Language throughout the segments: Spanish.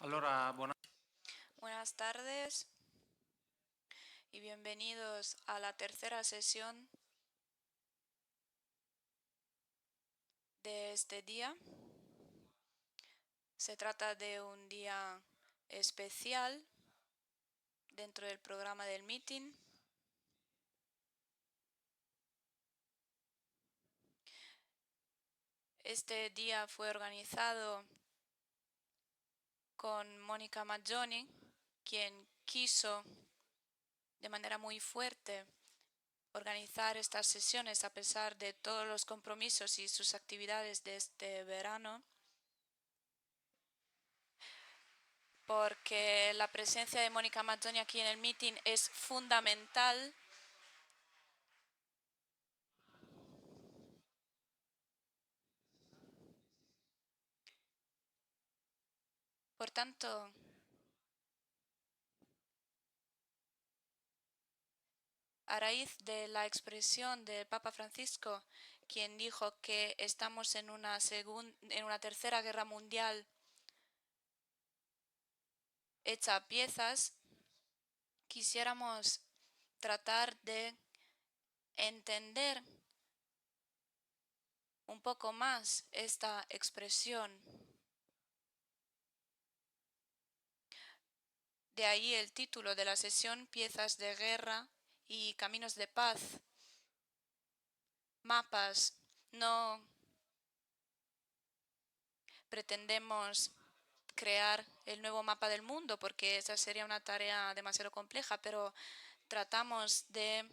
Allora, Buenas tardes y bienvenidos a la tercera sesión de este día. Se trata de un día especial dentro del programa del meeting. Este día fue organizado con Mónica Maggioni, quien quiso de manera muy fuerte organizar estas sesiones a pesar de todos los compromisos y sus actividades de este verano, porque la presencia de Mónica Mazzoni aquí en el meeting es fundamental. Por tanto, a raíz de la expresión del Papa Francisco, quien dijo que estamos en una tercera guerra mundial hecha a piezas, quisiéramos tratar de entender un poco más esta expresión. De ahí el título de la sesión, Piezas de guerra y caminos de paz. Mapas. No pretendemos crear el nuevo mapa del mundo porque esa sería una tarea demasiado compleja, pero tratamos de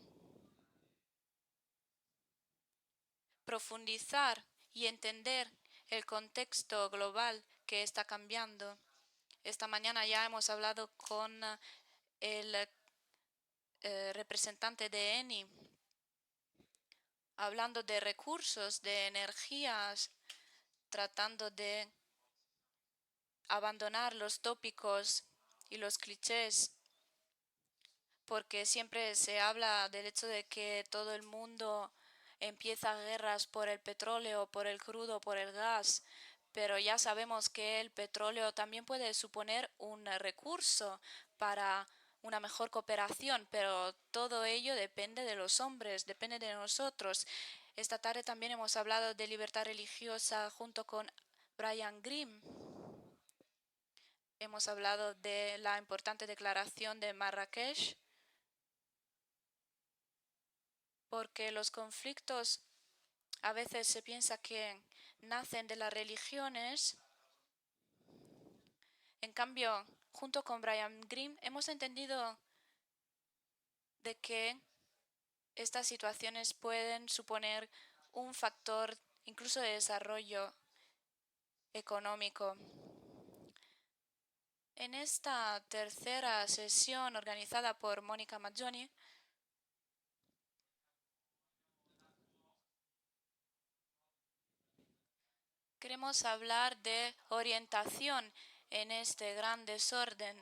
profundizar y entender el contexto global que está cambiando. Esta mañana ya hemos hablado con el representante de ENI, hablando de recursos, de energías, tratando de abandonar los tópicos y los clichés, porque siempre se habla del hecho de que todo el mundo empieza guerras por el petróleo, por el crudo, por el gas, pero ya sabemos que el petróleo también puede suponer un recurso para una mejor cooperación, pero todo ello depende de los hombres, depende de nosotros. Esta tarde también hemos hablado de libertad religiosa junto con Brian Grimm. Hemos hablado de la importante declaración de Marrakech, porque los conflictos a veces se piensa que nacen de las religiones. En cambio, junto con Brian Grimm, hemos entendido de que estas situaciones pueden suponer un factor incluso de desarrollo económico. En esta tercera sesión organizada por Mónica Maggioni, queremos hablar de orientación en este gran desorden.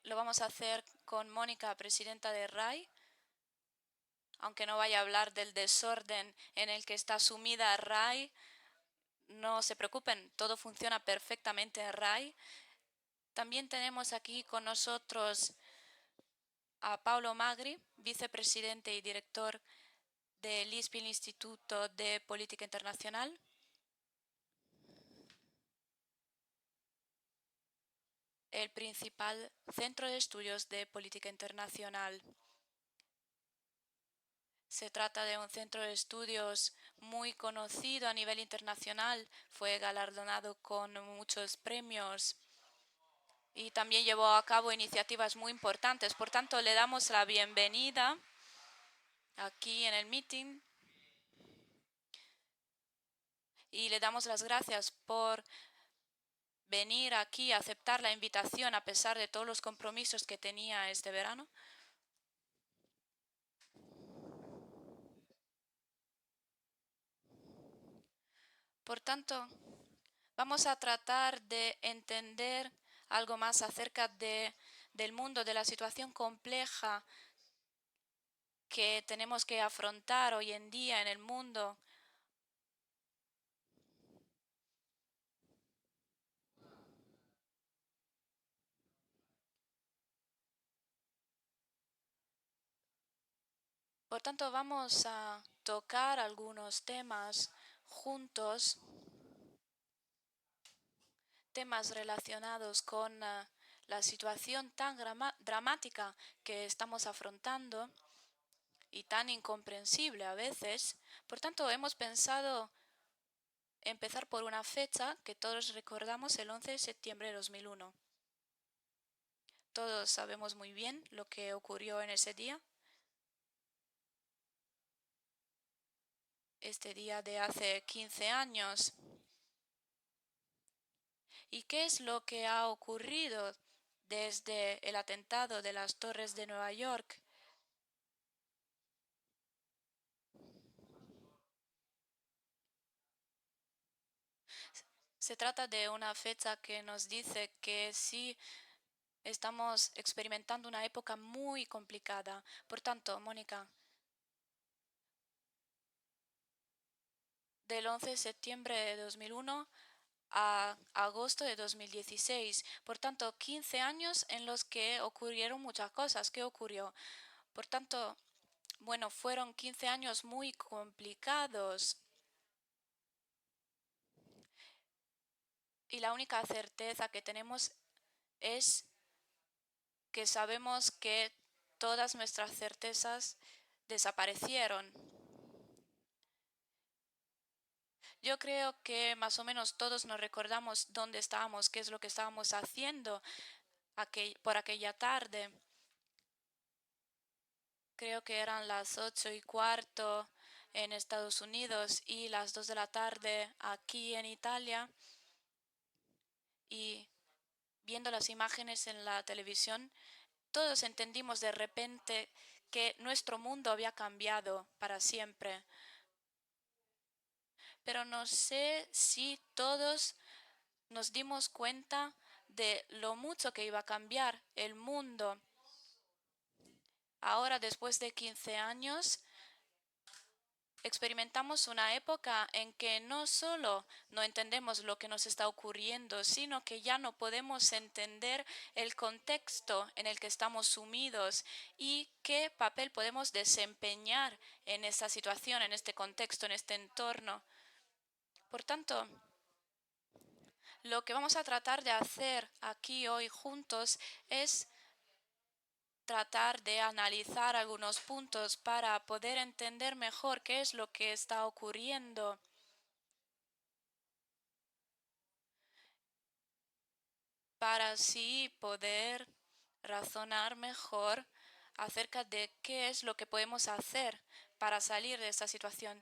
Lo vamos a hacer con Mónica, presidenta de RAI, aunque no vaya a hablar del desorden en el que está sumida RAI. No se preocupen, todo funciona perfectamente en RAI. También tenemos aquí con nosotros a Paulo Magri, vicepresidente y director del ISPI, el Instituto de Política Internacional. El principal centro de estudios de política internacional. Se trata de un centro de estudios muy conocido a nivel internacional, fue galardonado con muchos premios y también llevó a cabo iniciativas muy importantes. Por tanto, le damos la bienvenida aquí en el meeting y le damos las gracias por venir aquí a aceptar la invitación a pesar de todos los compromisos que tenía este verano. Por tanto, vamos a tratar de entender algo más acerca del mundo, de la situación compleja que tenemos que afrontar hoy en día en el mundo. Por tanto, vamos a tocar algunos temas juntos, temas relacionados con la situación tan dramática que estamos afrontando y tan incomprensible a veces. Por tanto, hemos pensado empezar por una fecha que todos recordamos, el 11 de septiembre de 2001. Todos sabemos muy bien lo que ocurrió en ese día, este día de hace 15 años. ¿Y qué es lo que ha ocurrido desde el atentado de las Torres de Nueva York? Se trata de una fecha que nos dice que sí estamos experimentando una época muy complicada. Por tanto, Mónica, del 11 de septiembre de 2001 a agosto de 2016. Por tanto, 15 años en los que ocurrieron muchas cosas. ¿Qué ocurrió? Por tanto, bueno, fueron 15 años muy complicados y la única certeza que tenemos es que sabemos que todas nuestras certezas desaparecieron. Yo creo que más o menos todos nos recordamos dónde estábamos, qué es lo que estábamos haciendo por aquella tarde. Creo que eran las 8:15 en Estados Unidos y las 2 de la tarde aquí en Italia. Y viendo las imágenes en la televisión, todos entendimos de repente que nuestro mundo había cambiado para siempre. Pero no sé si todos nos dimos cuenta de lo mucho que iba a cambiar el mundo. Ahora, después de 15 años, experimentamos una época en que no solo no entendemos lo que nos está ocurriendo, sino que ya no podemos entender el contexto en el que estamos sumidos y qué papel podemos desempeñar en esta situación, en este contexto, en este entorno. Por tanto, lo que vamos a tratar de hacer aquí hoy juntos es tratar de analizar algunos puntos para poder entender mejor qué es lo que está ocurriendo, para así poder razonar mejor acerca de qué es lo que podemos hacer para salir de esta situación.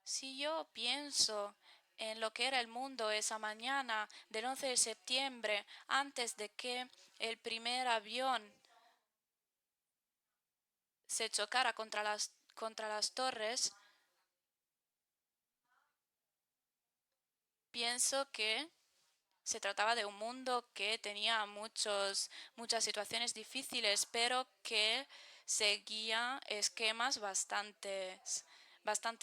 Si yo pienso en lo que era el mundo esa mañana del 11 de septiembre, antes de que el primer avión se chocara contra las torres, pienso que se trataba de un mundo que tenía muchas situaciones difíciles, pero que seguía esquemas bastante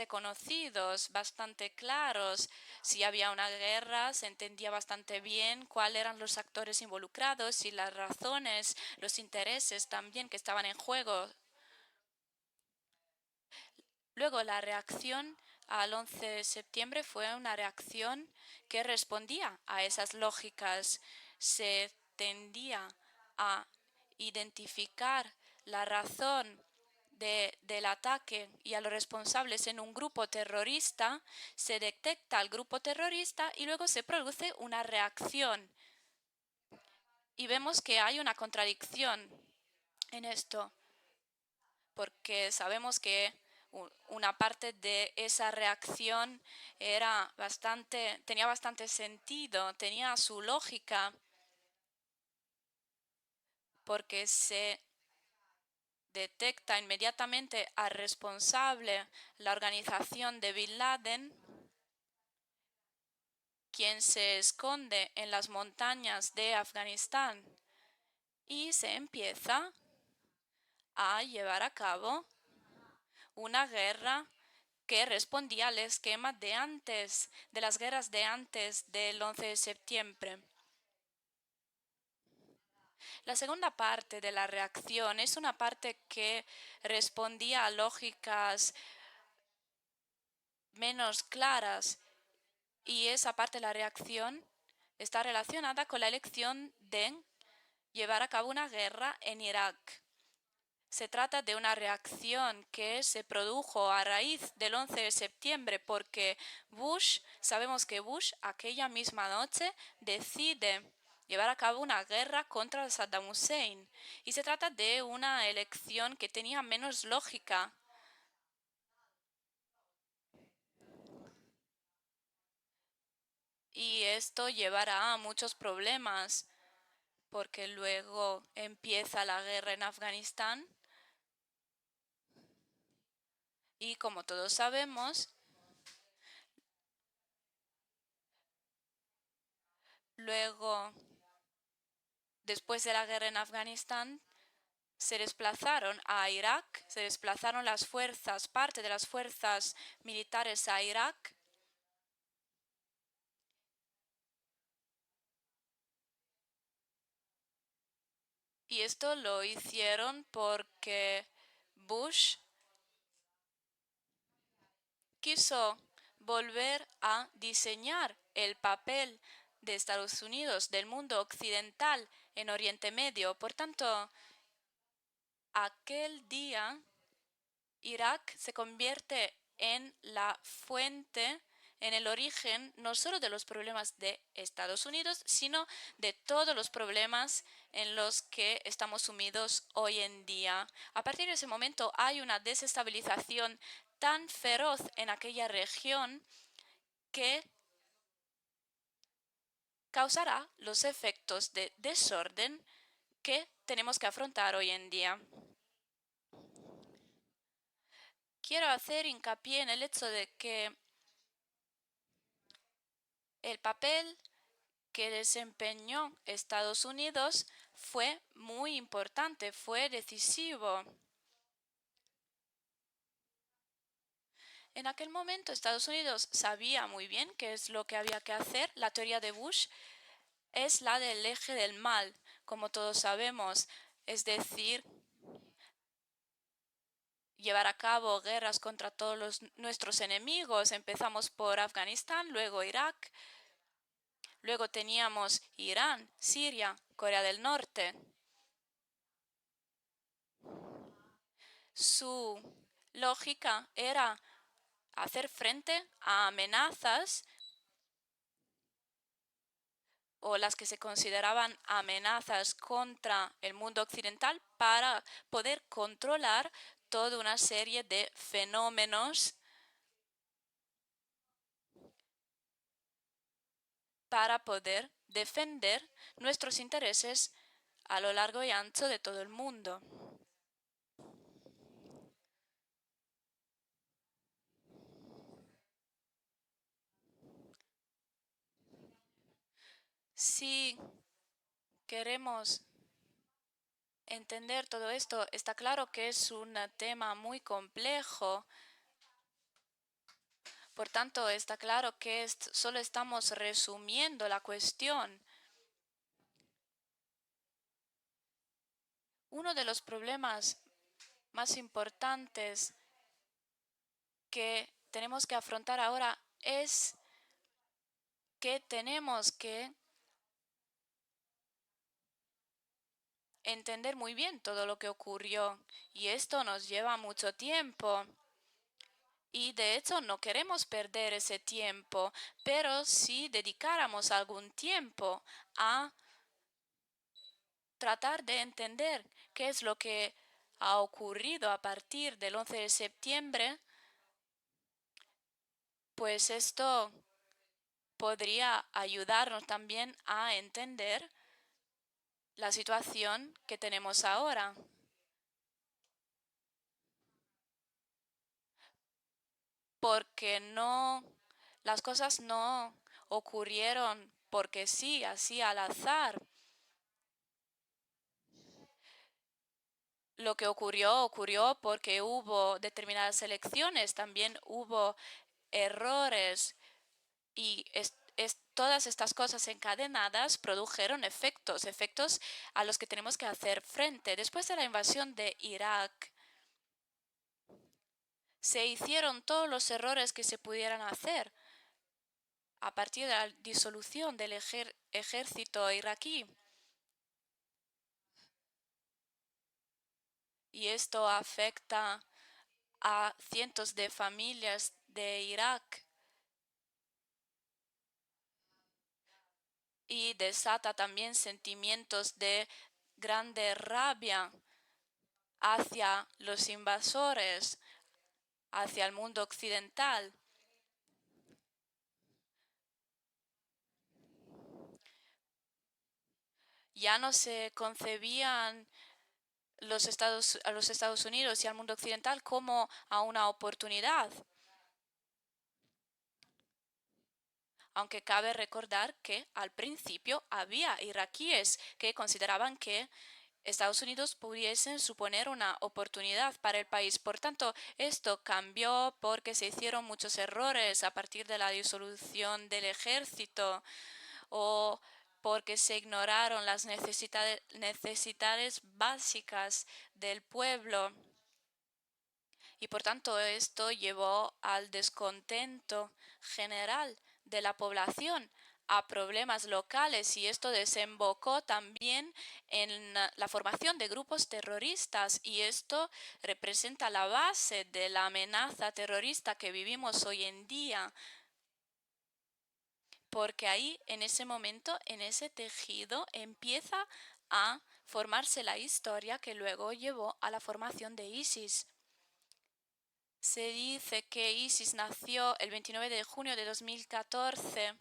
conocidos, bastante claros. Si había una guerra, se entendía bastante bien cuáles eran los actores involucrados y las razones, los intereses también que estaban en juego. Luego, la reacción al 11 de septiembre fue una reacción que respondía a esas lógicas. Se tendía a identificar la razón del ataque y a los responsables en un grupo terrorista, se detecta al grupo terrorista y luego se produce una reacción. Y vemos que hay una contradicción en esto, porque sabemos que una parte de esa reacción tenía bastante sentido, tenía su lógica, porque se detecta inmediatamente al responsable, la organización de Bin Laden, quien se esconde en las montañas de Afganistán, y se empieza a llevar a cabo una guerra que respondía al esquema de antes, de las guerras de antes del 11 de septiembre. La segunda parte de la reacción es una parte que respondía a lógicas menos claras y esa parte de la reacción está relacionada con la elección de llevar a cabo una guerra en Irak. Se trata de una reacción que se produjo a raíz del 11 de septiembre porque sabemos que Bush aquella misma noche decide llevar a cabo una guerra contra Saddam Hussein. Y se trata de una elección que tenía menos lógica. Y esto llevará a muchos problemas porque luego empieza la guerra en Afganistán y como todos sabemos, luego, después de la guerra en Afganistán, se desplazaron a Irak, se desplazaron las fuerzas, parte de las fuerzas militares a Irak. Y esto lo hicieron porque Bush quiso volver a diseñar el papel de Estados Unidos, del mundo occidental en Oriente Medio. Por tanto, aquel día Irak se convierte en la fuente, en el origen no solo de los problemas de Estados Unidos, sino de todos los problemas en los que estamos sumidos hoy en día. A partir de ese momento hay una desestabilización tan feroz en aquella región que causará los efectos de desorden que tenemos que afrontar hoy en día. Quiero hacer hincapié en el hecho de que el papel que desempeñó Estados Unidos fue muy importante, fue decisivo. En aquel momento Estados Unidos sabía muy bien qué es lo que había que hacer. La teoría de Bush es la del eje del mal, como todos sabemos, es decir, llevar a cabo guerras contra todos nuestros enemigos. Empezamos por Afganistán, luego Irak, luego teníamos Irán, Siria, Corea del Norte. Su lógica era hacer frente a amenazas o las que se consideraban amenazas contra el mundo occidental para poder controlar toda una serie de fenómenos para poder defender nuestros intereses a lo largo y ancho de todo el mundo. Si queremos entender todo esto, está claro que es un tema muy complejo. Por tanto, está claro que solo estamos resumiendo la cuestión. Uno de los problemas más importantes que tenemos que afrontar ahora es que tenemos que entender muy bien todo lo que ocurrió y esto nos lleva mucho tiempo. Y de hecho no queremos perder ese tiempo, pero si dedicáramos algún tiempo a tratar de entender qué es lo que ha ocurrido a partir del 11 de septiembre, pues esto podría ayudarnos también a entender la situación que tenemos ahora. Porque las cosas no ocurrieron porque sí, así al azar. Lo que ocurrió porque hubo determinadas elecciones, también hubo errores y todas estas cosas encadenadas produjeron efectos a los que tenemos que hacer frente. Después de la invasión de Irak, se hicieron todos los errores que se pudieran hacer a partir de la disolución del ejército iraquí. Y esto afecta a cientos de familias de Irak y desata también sentimientos de grande rabia hacia los invasores, hacia el mundo occidental. Ya no se concebían a los Estados Unidos y al mundo occidental como a una oportunidad. Aunque cabe recordar que al principio había iraquíes que consideraban que Estados Unidos pudiesen suponer una oportunidad para el país. Por tanto, esto cambió porque se hicieron muchos errores a partir de la disolución del ejército o porque se ignoraron las necesidades básicas del pueblo. Y por tanto esto llevó al descontento general de la población, a problemas locales, y esto desembocó también en la formación de grupos terroristas, y esto representa la base de la amenaza terrorista que vivimos hoy en día, porque ahí en ese momento, en ese tejido, empieza a formarse la historia que luego llevó a la formación de ISIS. Se dice que ISIS nació el 29 de junio de 2014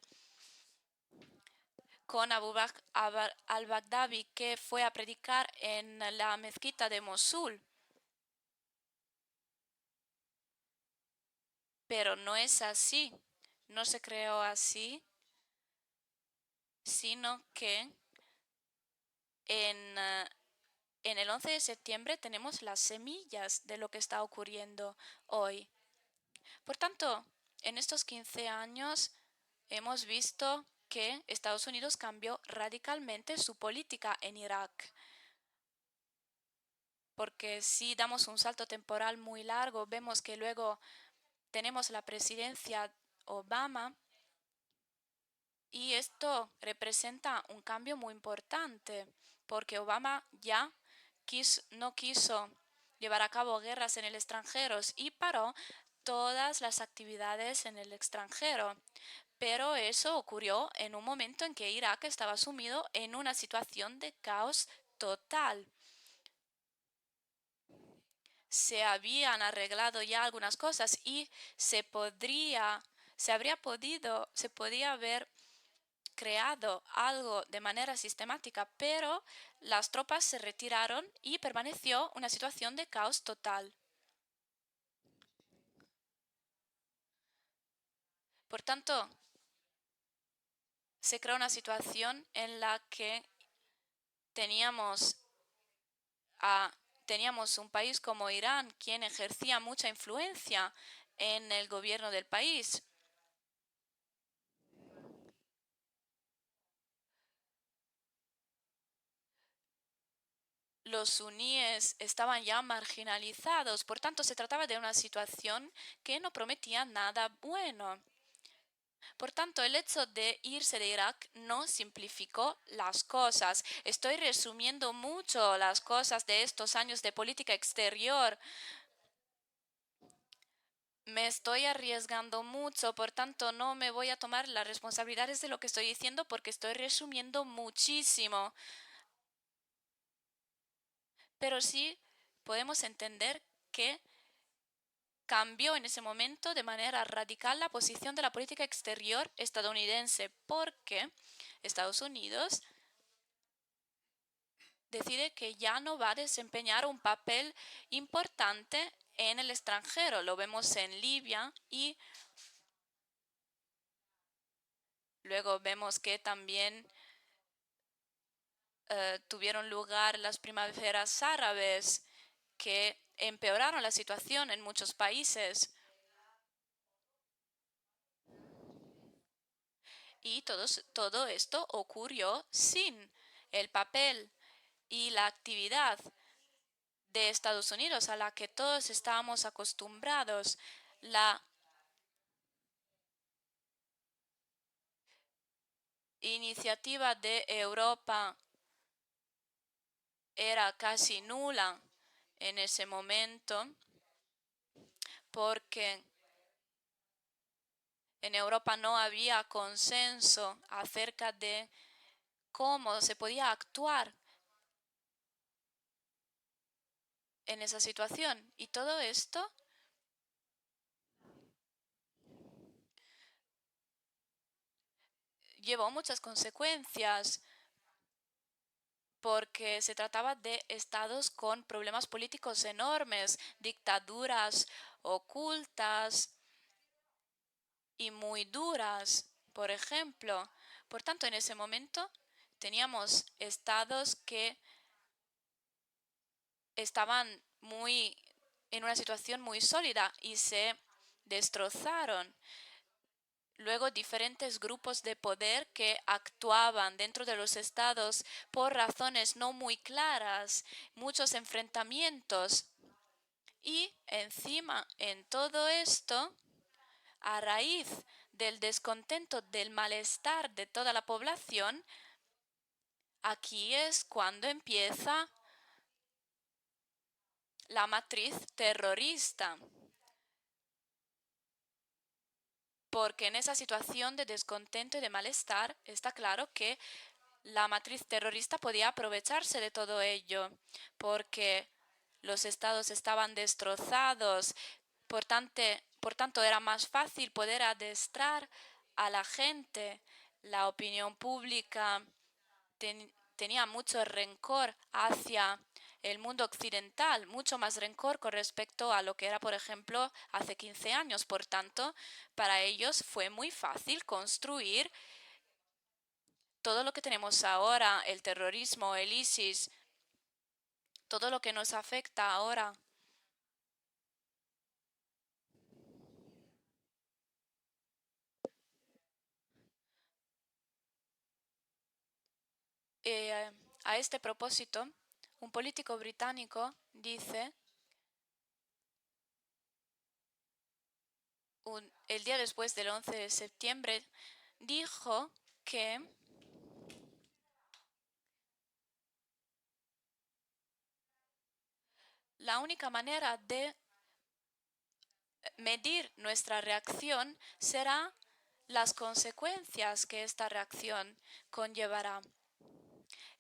con Abu Bakr al-Baghdadi, que fue a predicar en la mezquita de Mosul. Pero no es así, no se creó así, sino que en, en el 11 de septiembre tenemos las semillas de lo que está ocurriendo hoy. Por tanto, en estos 15 años hemos visto que Estados Unidos cambió radicalmente su política en Irak. Porque si damos un salto temporal muy largo, vemos que luego tenemos la presidencia Obama y esto representa un cambio muy importante porque Obama ya no quiso llevar a cabo guerras en el extranjero y paró todas las actividades en el extranjero. Pero eso ocurrió en un momento en que Irak estaba sumido en una situación de caos total. Se habían arreglado ya algunas cosas y se podía haber creado algo de manera sistemática, pero las tropas se retiraron y permaneció una situación de caos total. Por tanto, se creó una situación en la que teníamos teníamos un país como Irán, quien ejercía mucha influencia en el gobierno del país. Los suníes estaban ya marginalizados, por tanto se trataba de una situación que no prometía nada bueno. Por tanto, el hecho de irse de Irak no simplificó las cosas. Estoy resumiendo mucho las cosas de estos años de política exterior. Me estoy arriesgando mucho, por tanto no me voy a tomar las responsabilidades de lo que estoy diciendo porque estoy resumiendo muchísimo. Pero sí podemos entender que cambió en ese momento de manera radical la posición de la política exterior estadounidense porque Estados Unidos decide que ya no va a desempeñar un papel importante en el extranjero. Lo vemos en Libia y luego vemos que también tuvieron lugar las primaveras árabes que empeoraron la situación en muchos países. Y todo esto ocurrió sin el papel y la actividad de Estados Unidos a la que todos estábamos acostumbrados. La iniciativa de Europa era casi nula en ese momento porque en Europa no había consenso acerca de cómo se podía actuar en esa situación. Y todo esto llevó muchas consecuencias porque se trataba de estados con problemas políticos enormes, dictaduras ocultas y muy duras, por ejemplo. Por tanto, en ese momento teníamos estados que estaban en una situación muy sólida y se destrozaron. Luego diferentes grupos de poder que actuaban dentro de los estados por razones no muy claras, muchos enfrentamientos. Y encima en todo esto, a raíz del descontento, del malestar de toda la población, aquí es cuando empieza la matriz terrorista. Porque en esa situación de descontento y de malestar está claro que la matriz terrorista podía aprovecharse de todo ello, porque los estados estaban destrozados, por tanto era más fácil poder adestrar a la gente. La opinión pública tenía mucho rencor hacia el mundo occidental, mucho más rencor con respecto a lo que era, por ejemplo, hace 15 años. Por tanto, para ellos fue muy fácil construir todo lo que tenemos ahora, el terrorismo, el ISIS, todo lo que nos afecta ahora. Eh, a este propósito, un político británico dice, el día después del 11 de septiembre, dijo que la única manera de medir nuestra reacción será las consecuencias que esta reacción conllevará.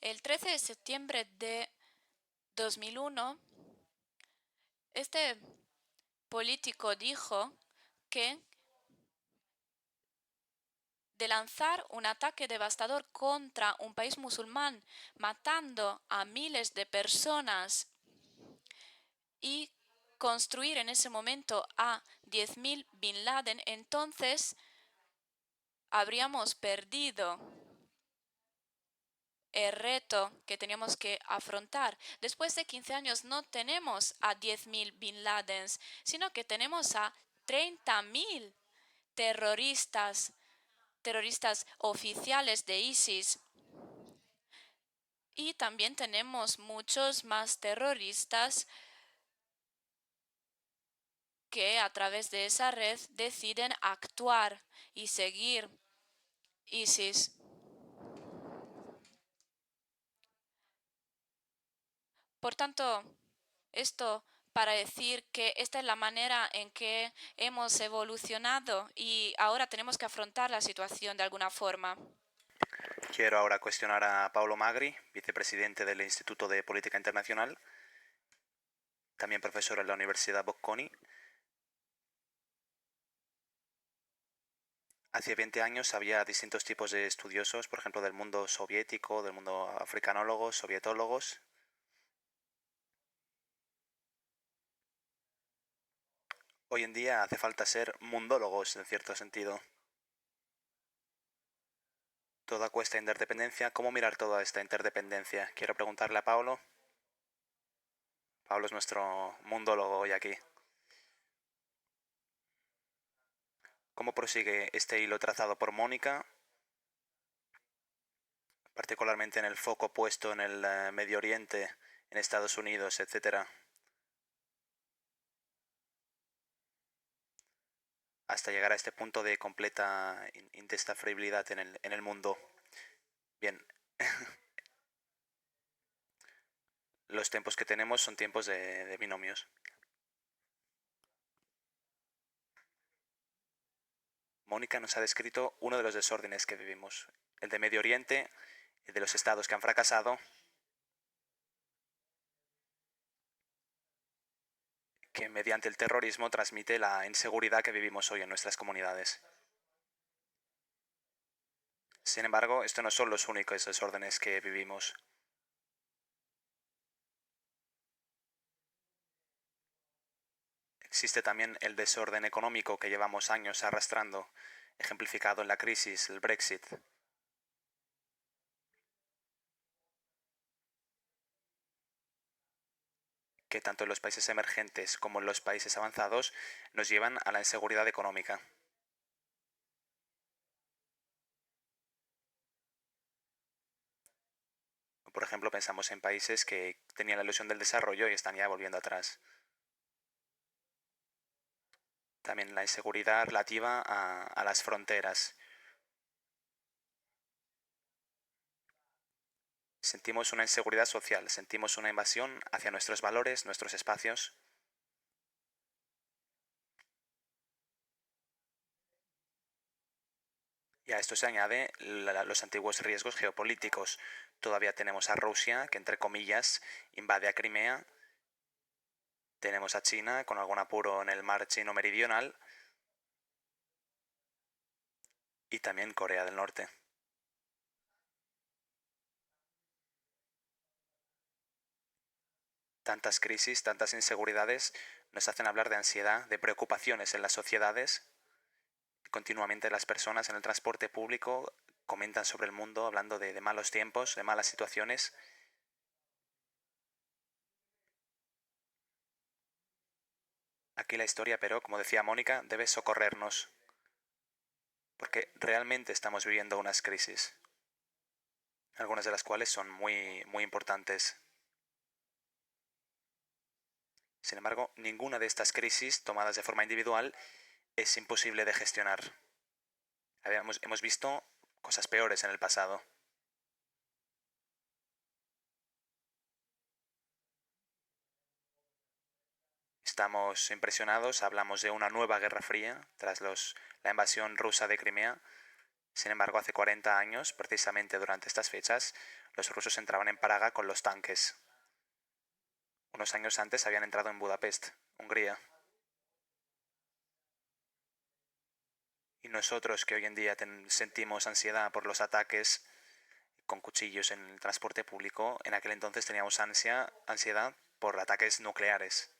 El 13 de septiembre de 2001, este político dijo que de lanzar un ataque devastador contra un país musulmán, matando a miles de personas y construir en ese momento a 10.000 Bin Laden, entonces habríamos perdido el reto que teníamos que afrontar. Después de 15 años no tenemos a 10.000 Bin Ladens, sino que tenemos a 30.000 terroristas, terroristas oficiales de ISIS. Y también tenemos muchos más terroristas que a través de esa red deciden actuar y seguir ISIS. Por tanto, esto para decir que esta es la manera en que hemos evolucionado y ahora tenemos que afrontar la situación de alguna forma. Quiero ahora cuestionar a Paulo Magri, vicepresidente del Instituto de Política Internacional, también profesor en la Universidad Bocconi. Hace 20 años había distintos tipos de estudiosos, por ejemplo, del mundo soviético, del mundo africanólogos, sovietólogos. Hoy en día hace falta ser mundólogos, en cierto sentido. Toda cuesta interdependencia. ¿Cómo mirar toda esta interdependencia? Quiero preguntarle a Paulo. Paulo es nuestro mundólogo hoy aquí. ¿Cómo prosigue este hilo trazado por Mónica particularmente en el foco puesto en el Medio Oriente, en Estados Unidos, etc., hasta llegar a este punto de completa indescifrabilidad en el mundo. Bien, los tiempos que tenemos son tiempos de binomios. Mónica nos ha descrito uno de los desórdenes que vivimos, el de Medio Oriente, el de los estados que han fracasado, que mediante el terrorismo transmite la inseguridad que vivimos hoy en nuestras comunidades. Sin embargo, estos no son los únicos desórdenes que vivimos. Existe también el desorden económico que llevamos años arrastrando, ejemplificado en la crisis, el Brexit. Que tanto en los países emergentes como en los países avanzados nos llevan a la inseguridad económica. Por ejemplo, pensamos en países que tenían la ilusión del desarrollo y están ya volviendo atrás. También la inseguridad relativa a las fronteras. Sentimos una inseguridad social, sentimos una invasión hacia nuestros valores, nuestros espacios. Y a esto se añade los antiguos riesgos geopolíticos. Todavía tenemos a Rusia, que entre comillas invade a Crimea. Tenemos a China con algún apuro en el mar chino meridional. Y también Corea del Norte. Tantas crisis, tantas inseguridades nos hacen hablar de ansiedad, de preocupaciones en las sociedades. Continuamente las personas en el transporte público comentan sobre el mundo hablando de malos tiempos, de malas situaciones. Aquí la historia, pero, como decía Mónica, debe socorrernos, porque realmente estamos viviendo unas crisis, algunas de las cuales son muy, muy importantes. Sin embargo, ninguna de estas crisis, tomadas de forma individual, es imposible de gestionar. Hemos visto cosas peores en el pasado. Estamos impresionados, hablamos de una nueva guerra fría tras la invasión rusa de Crimea. Sin embargo, hace 40 años, precisamente durante estas fechas, los rusos entraban en Praga con los tanques. Unos años antes habían entrado en Budapest, Hungría. Y nosotros que hoy en día sentimos ansiedad por los ataques con cuchillos en el transporte público, en aquel entonces teníamos ansiedad por ataques nucleares.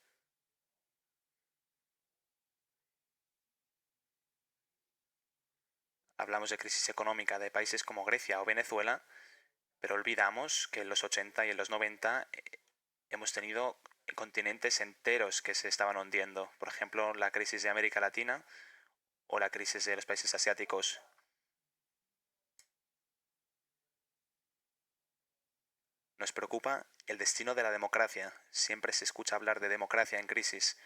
Hablamos de crisis económica de países como Grecia o Venezuela, pero olvidamos que en los 80 y en los 90 hemos tenido continentes enteros que se estaban hundiendo. Por ejemplo, la crisis de América Latina o la crisis de los países asiáticos. Nos preocupa el destino de la democracia. Siempre se escucha hablar de democracia en crisis.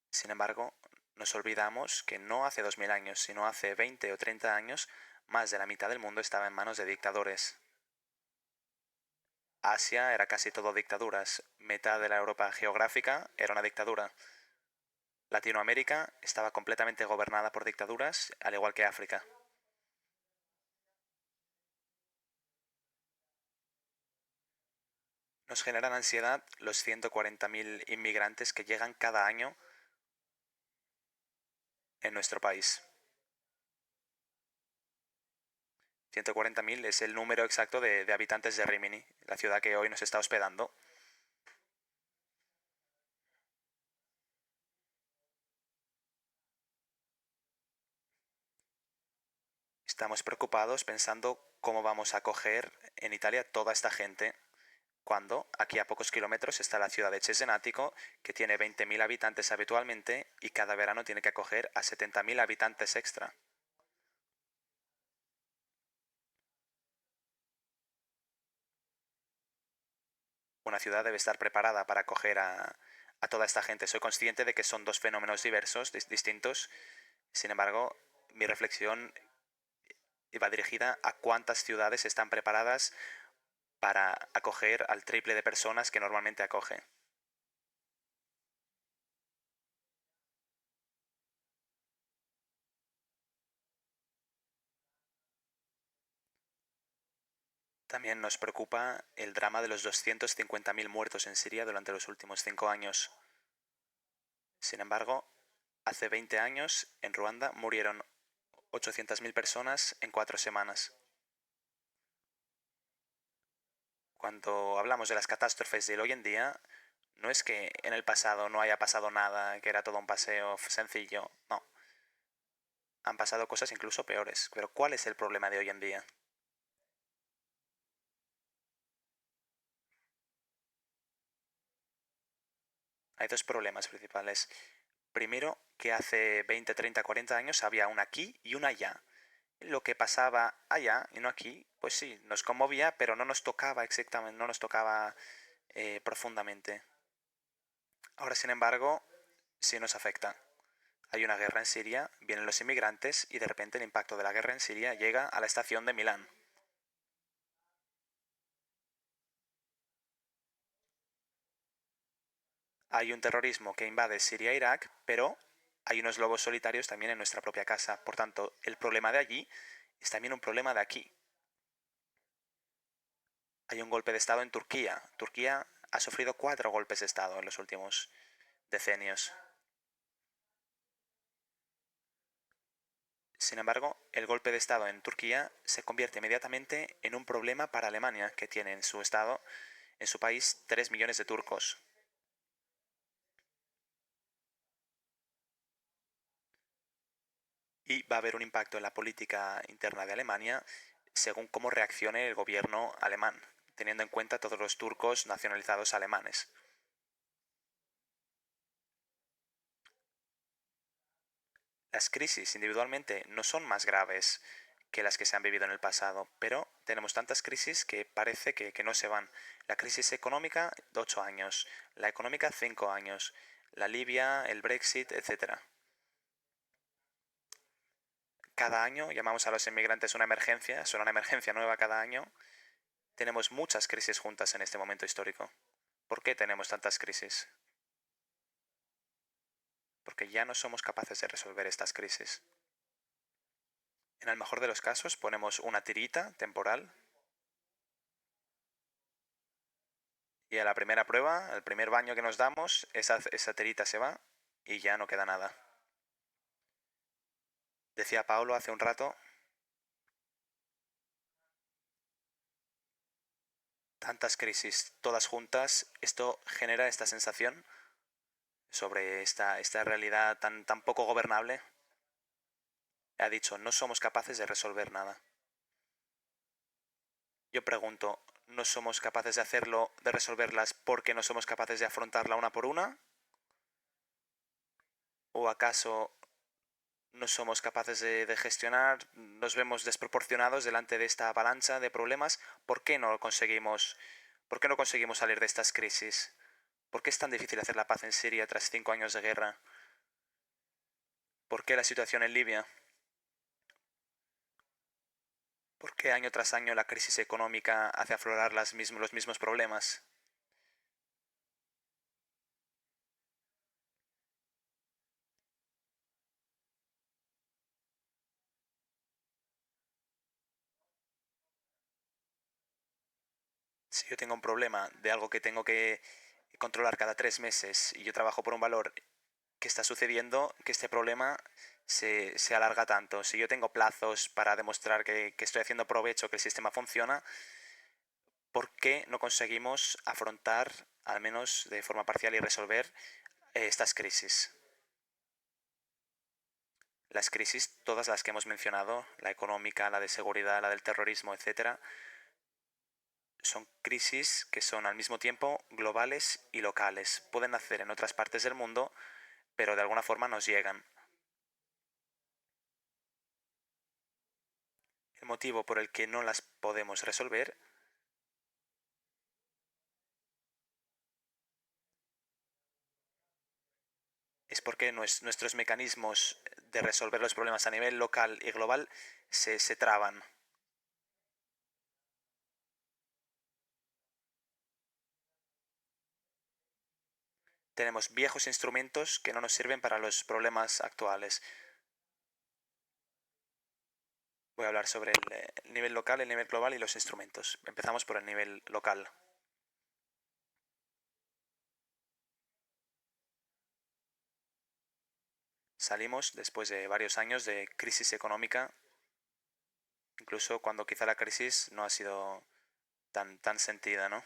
Sin embargo, nos olvidamos que no hace 2000 años, sino hace 20 o 30 años, más de la mitad del mundo estaba en manos de dictadores. Asia era casi todo dictaduras, mitad de la Europa geográfica era una dictadura. Latinoamérica estaba completamente gobernada por dictaduras, al igual que África. Nos generan ansiedad los 140.000 inmigrantes que llegan cada año en nuestro país. 140.000 es el número exacto de habitantes de Rimini, la ciudad que hoy nos está hospedando. Estamos preocupados pensando cómo vamos a acoger en Italia toda esta gente, cuando aquí a pocos kilómetros está la ciudad de Cesenatico, que tiene 20.000 habitantes habitualmente y cada verano tiene que acoger a 70.000 habitantes extra. una ciudad debe estar preparada para acoger a toda esta gente. Soy consciente de que son dos fenómenos diversos, distintos. Sin embargo, mi reflexión iba dirigida a cuántas ciudades están preparadas para acoger al triple de personas que normalmente acoge. También nos preocupa el drama de los 250.000 muertos en Siria durante los últimos 5 años. Sin embargo, hace 20 años en Ruanda murieron 800.000 personas en 4 semanas. Cuando hablamos de las catástrofes del hoy en día, no es que en el pasado no haya pasado nada, que era todo un paseo sencillo, no. Han pasado cosas incluso peores. Pero ¿cuál es el problema de hoy en día? Hay dos problemas principales. Primero, que hace 20, 30, 40 años había un aquí y un allá. Lo que pasaba allá y no aquí, pues sí, nos conmovía, pero no nos tocaba exactamente, no nos tocaba profundamente. Ahora, sin embargo, sí nos afecta. Hay una guerra en Siria, vienen los inmigrantes y de repente el impacto de la guerra en Siria llega a la estación de Milán. Hay un terrorismo que invade Siria e Irak, pero hay unos lobos solitarios también en nuestra propia casa. Por tanto, el problema de allí es también un problema de aquí. Hay un golpe de Estado en Turquía. Turquía ha sufrido 4 golpes de Estado en los últimos decenios. Sin embargo, el golpe de Estado en Turquía se convierte inmediatamente en un problema para Alemania, que tiene en su Estado, en su país, 3 millones de turcos. Y va a haber un impacto en la política interna de Alemania según cómo reaccione el gobierno alemán, teniendo en cuenta todos los turcos nacionalizados alemanes. Las crisis individualmente no son más graves que las que se han vivido en el pasado, pero tenemos tantas crisis que parece que no se van. La crisis económica, 8 años, la económica, 5 años, la Libia, el Brexit, etc. Cada año llamamos a los inmigrantes una emergencia, son una emergencia nueva cada año. Tenemos muchas crisis juntas en este momento histórico. ¿Por qué tenemos tantas crisis? Porque ya no somos capaces de resolver estas crisis. En el mejor de los casos ponemos una tirita temporal y a la primera prueba, al primer baño que nos damos, esa tirita se va y ya no queda nada. Decía Paulo hace un rato, tantas crisis todas juntas, esto genera esta sensación sobre esta realidad tan poco gobernable. Ha dicho, no somos capaces de resolver nada. Yo pregunto, ¿no somos capaces de hacerlo, de resolverlas porque no somos capaces de afrontarla una por una? ¿O acaso no somos capaces de gestionar, nos vemos desproporcionados delante de esta avalancha de problemas? ¿Por qué no conseguimos salir de estas crisis? ¿Por qué es tan difícil hacer la paz en Siria tras 5 años de guerra? ¿Por qué la situación en Libia? ¿Por qué año tras año la crisis económica hace aflorar los mismos problemas? Si yo tengo un problema de algo que tengo que controlar cada 3 meses y yo trabajo por un valor que está sucediendo, que este problema se alarga tanto. Si yo tengo plazos para demostrar que estoy haciendo provecho, que el sistema funciona, ¿por qué no conseguimos afrontar, al menos de forma parcial, y resolver estas crisis? Las crisis, todas las que hemos mencionado, la económica, la de seguridad, la del terrorismo, etcétera, son crisis que son al mismo tiempo globales y locales. Pueden nacer en otras partes del mundo, pero de alguna forma nos llegan. El motivo por el que no las podemos resolver por qué nuestros mecanismos de resolver los problemas a nivel local y global se traban. Tenemos viejos instrumentos que no nos sirven para los problemas actuales. Voy a hablar sobre el nivel local, el nivel global y los instrumentos. Empezamos por el nivel local. Salimos después de varios años de crisis económica, incluso cuando quizá la crisis no ha sido tan sentida, ¿no?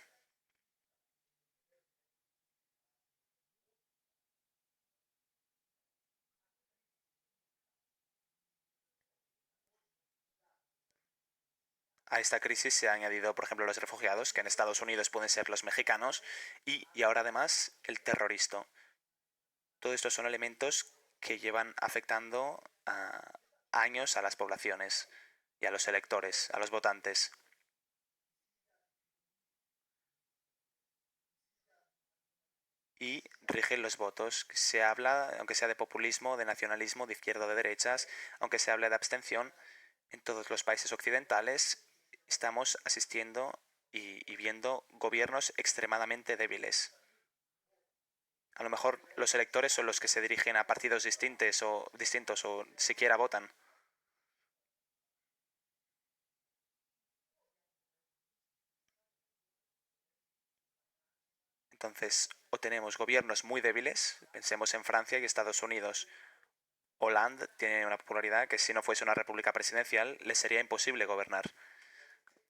A esta crisis se ha añadido, por ejemplo, los refugiados, que en Estados Unidos pueden ser los mexicanos, y ahora además el terrorista. Todos estos son elementos que llevan afectando años a las poblaciones y a los electores, a los votantes. Y rigen los votos. Se habla, aunque sea de populismo, de nacionalismo, de izquierda o de derechas, aunque se hable de abstención, en todos los países occidentales estamos asistiendo y viendo gobiernos extremadamente débiles. A lo mejor los electores son los que se dirigen a partidos distintos o siquiera votan. Entonces, o tenemos gobiernos muy débiles, pensemos en Francia y Estados Unidos. Hollande tiene una popularidad que si no fuese una república presidencial le sería imposible gobernar.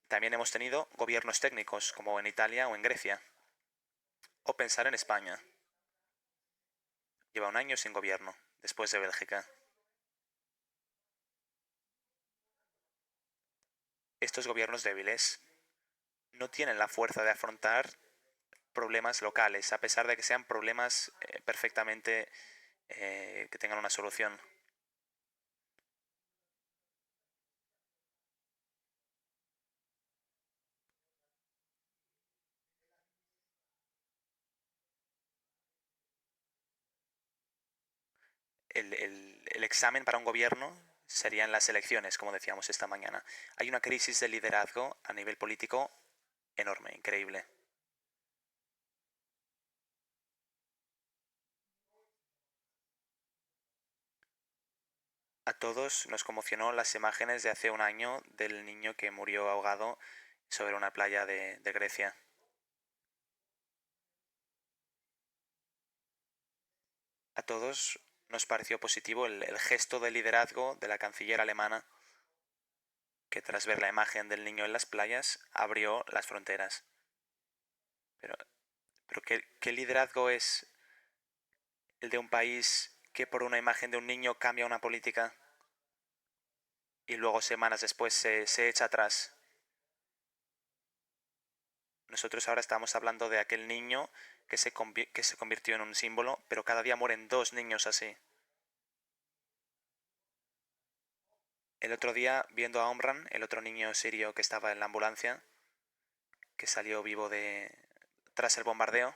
También hemos tenido gobiernos técnicos, como en Italia o en Grecia. O pensar en España. Lleva un año sin gobierno, después de Bélgica. Estos gobiernos débiles no tienen la fuerza de afrontar problemas locales, a pesar de que sean problemas perfectamente que tengan una solución. El examen para un gobierno serían las elecciones, como decíamos esta mañana. Hay una crisis de liderazgo a nivel político enorme, increíble. A todos nos conmocionó las imágenes de hace un año del niño que murió ahogado sobre una playa de Grecia. A todos nos pareció positivo el gesto de liderazgo de la canciller alemana que tras ver la imagen del niño en las playas abrió las fronteras. Pero, pero ¿qué liderazgo es el de un país que por una imagen de un niño cambia una política y luego semanas después se echa atrás? Nosotros ahora estamos hablando de aquel niño que se convirtió en un símbolo, pero cada día mueren dos niños así. El otro día, viendo a Omran, el otro niño sirio que estaba en la ambulancia, que salió vivo tras el bombardeo,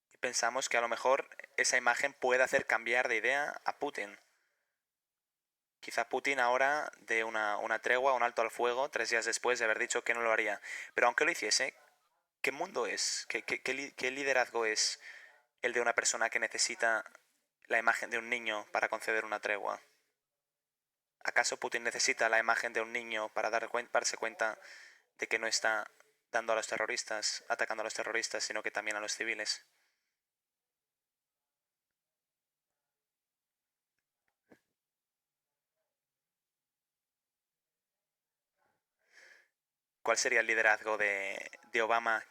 y pensamos que a lo mejor esa imagen puede hacer cambiar de idea a Putin. Quizá Putin ahora dé una tregua, un alto al fuego, 3 días después de haber dicho que no lo haría. Pero aunque lo hiciese, ¿qué mundo es? ¿Qué liderazgo es el de una persona que necesita la imagen de un niño para conceder una tregua? ¿Acaso Putin necesita la imagen de un niño para darse cuenta de que no está dando a los terroristas, atacando a los terroristas, sino que también a los civiles? ¿Cuál sería el liderazgo de Obama,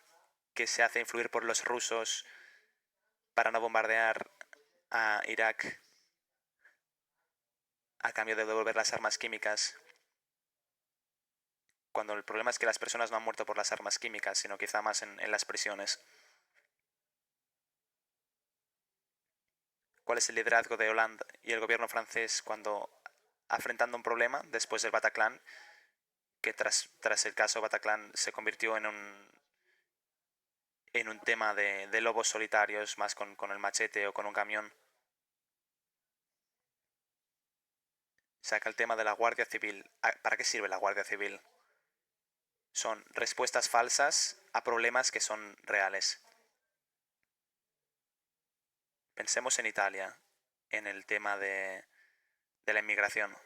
que se hace influir por los rusos para no bombardear a Irak a cambio de devolver las armas químicas, cuando el problema es que las personas no han muerto por las armas químicas, sino quizá más en las prisiones? ¿Cuál es el liderazgo de Hollande y el gobierno francés cuando, afrontando un problema después del Bataclan, que tras el caso Bataclan se convirtió en un tema de lobos solitarios, más con el machete o con un camión. Saca el tema de la Guardia Civil. ¿Para qué sirve la Guardia Civil? Son respuestas falsas a problemas que son reales. Pensemos en Italia, en el tema de la inmigración.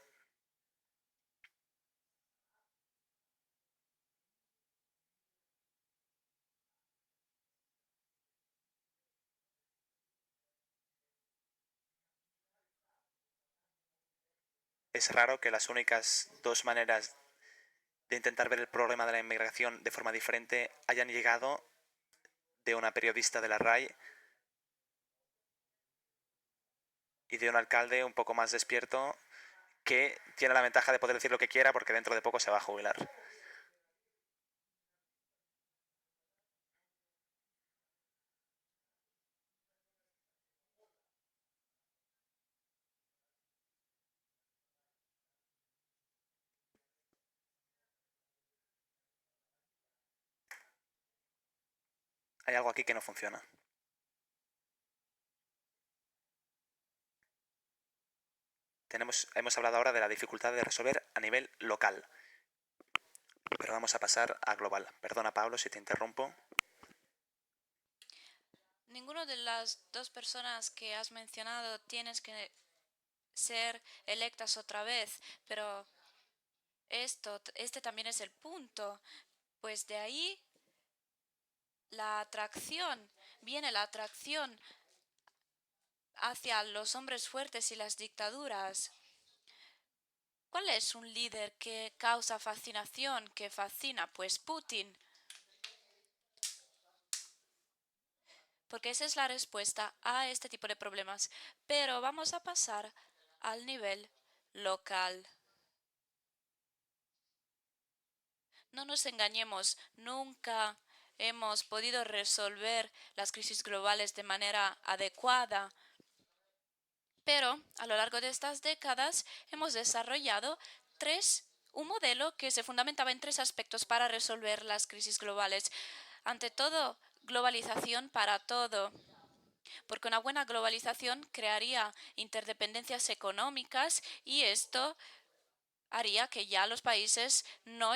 Es raro que las únicas dos maneras de intentar ver el problema de la inmigración de forma diferente hayan llegado de una periodista de la RAI y de un alcalde un poco más despierto que tiene la ventaja de poder decir lo que quiera porque dentro de poco se va a jubilar. Hay algo aquí que no funciona. Hemos hablado ahora de la dificultad de resolver a nivel local, pero vamos a pasar a global. Perdona, Pablo, si te interrumpo. Ninguno de las dos personas que has mencionado tienes que ser electas otra vez, pero este también es el punto, pues de ahí viene la atracción hacia los hombres fuertes y las dictaduras. ¿Cuál es un líder que causa fascinación, que fascina? Pues Putin. Porque esa es la respuesta a este tipo de problemas. Pero vamos a pasar al nivel local. No nos engañemos, nunca hemos podido resolver las crisis globales de manera adecuada. Pero a lo largo de estas décadas hemos desarrollado un modelo que se fundamentaba en tres aspectos para resolver las crisis globales. Ante todo, globalización para todo, porque una buena globalización crearía interdependencias económicas y esto haría que ya los países no